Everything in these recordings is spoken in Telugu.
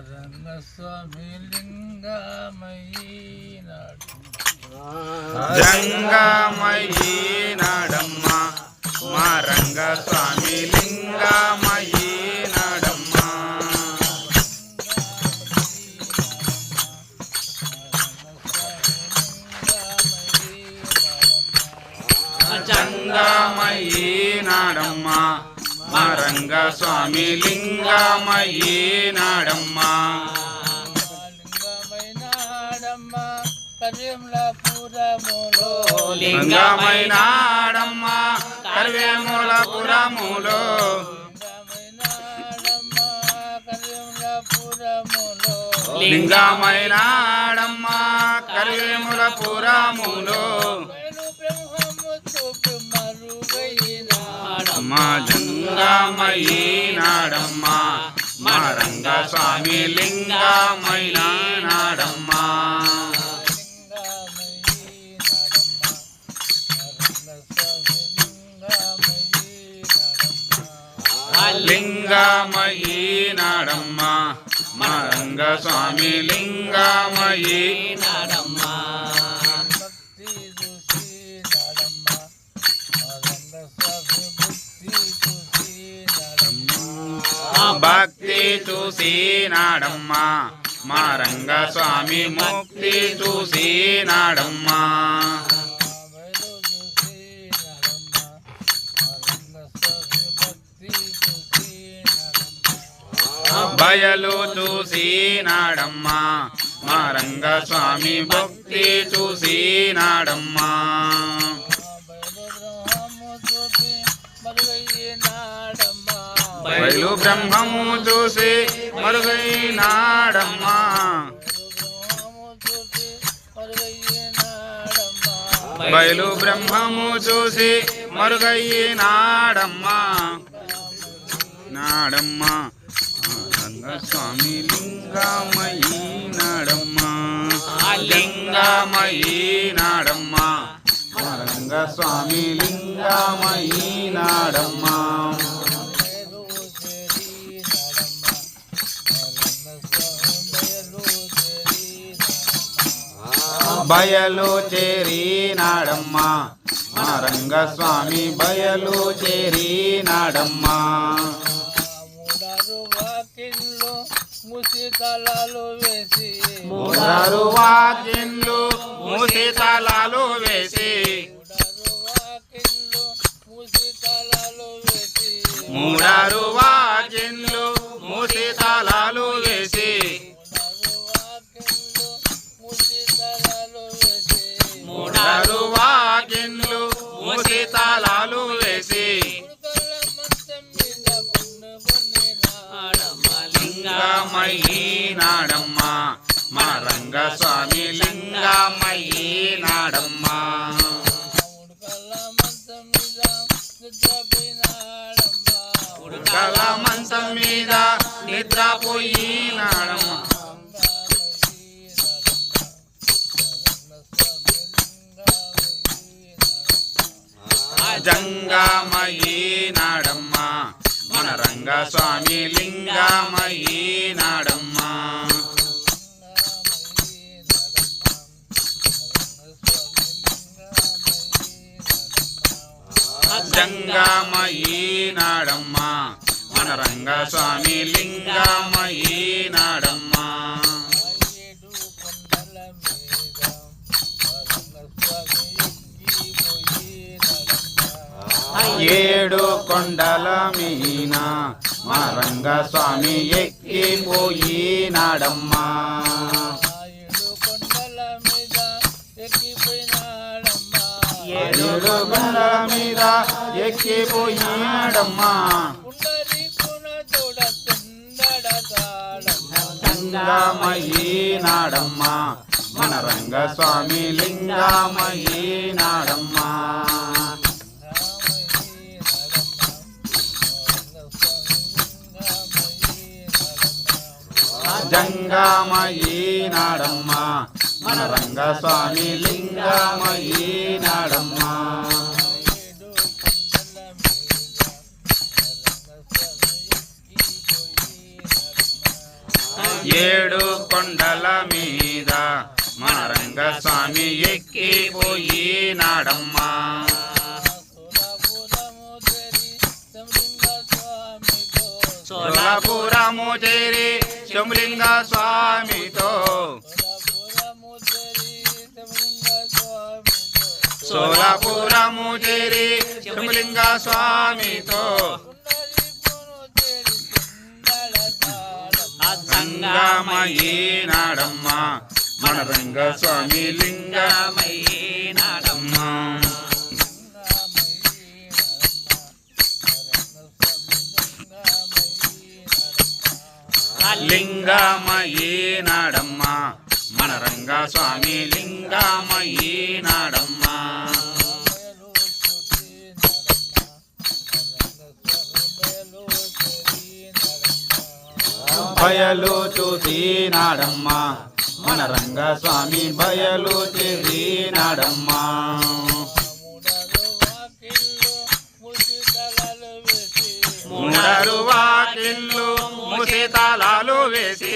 రంగస్వామి లింగమయ్యి జంగమయ్యి నాడమ్మ మా రంగస్వామి లింగమయ్యి నాడమ్మ జంగమయ్యి నాడమ్మ మా రంగస్వామి లింగమయ్యి నాడమ్మ లింగమైనాడమ్మ కర్వేములపురములో లింగమైనాడమ్మ కర్వేములపురములో మా జంగమైనాడమ్మ మా రంగస్వామి లింగమైనాడమ్మ లింగమయ్యి నాడమ్మ మా రంగస్వామి లింగమయ్యి నాడమ్మ భక్తి చూసి నాడమ్మ మా రంగస్వామి ముక్తి చూసి నాడమ్మ బయలు చూసి నాడమ్మ మా రంగస్వామి భక్తి చూసి నాడమ్మ బయలు బ్రహ్మము చూసి మరుగైనాడమ్మ బయలు బ్రహ్మము చూసి మరుగైనాడమ్మ నాడమ్మ రంగస్వామి లింగమయ్యి నాడమ్మ లింగమయ్యి నాడమ్మ రంగస్వామి లింగమయ్యి నాడమ్మ బయలు చేరి నాడమ్మ మా రంగస్వామి బయలు చేరి నాడమ్మ మూడారు వాకిన్లు మూసి తలాలు వేసి మూడారు వాకిన్లు మూసి తలాలు వేసి మూడారు వాకిన్లు మూసి తలాలు వేసి లింగమయ్యి నాడమ్మ మా రంగస్వామి లింగమయ్యి నాడమ్మ ఉడకల మంచం మీద నిద్రపోయి నాడమ్మ జంగమయ్యి నాడమ్మ మన రంగస్వామి లింగమయ్యి నాడమ్మ జంగమయ్యి నాడమ్మ మన రంగస్వామి లింగమయ్యి నాడమ్మ ఏడు కొండల మీన మా రంగస్వామి ఎక్కిపోయి నాడమ్మ ఏడు కొండల మీద ఎక్కిపోయి నాడమ్మ లింగమయ్యి నాడమ్మ మన రంగస్వామి లింగమయ్యి నాడమ్మ జంగమయ్యి నాడమ్మ మన రంగస్వామి లింగమయ్యి నాడమ్మ ఏడు కొండల మీద మన రంగస్వామి ఎక్కిపోయినాడమ్మా సోలాపురము చేరి శంభులింగ స్వామితో సోలాపురము చేరి శంభులింగ స్వామితో సంగమయ్యినాడమ్మా మన రంగస్వామి లింగమయ్యినాడమ్మా లింగమయ్యినాడమ్మా మన రంగస్వామి లింగమయ్యినాడమ్మా బయలు చూసినాడమ్మా మన రంగస్వామి బయలు చేసినాడమ్మా మూడరు వాకిళ్ళు మూసి తాళాలు వేసి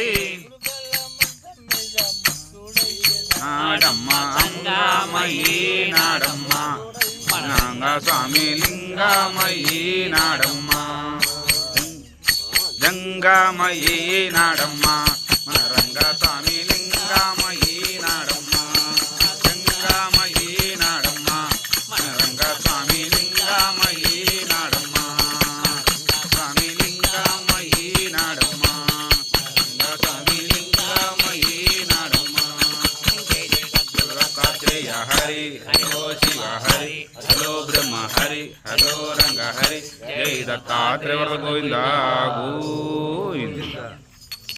నాడమ్మా అంగమయ్యినాడమ్మా మన రంగస్వామి లింగమయ్యినాడమ్మా జంగమయ్యినాడమ్మా మన రంగస్వామి లింగమయ్యినాడమ్మా జంగమయ్యినాడమ్మా మన రంగస్వామి లింగమయ్యినాడమ్మా స్వామి లింగమయ్యినాడమ్మా రంగస్వామి లింగమయ్యినాడమ్మా జయ హరి హలో శివ హరి హలో బ్రహ్మ హరి హలో రంగ హరి జై దత్తాత్రేయ గోవింద గోవింద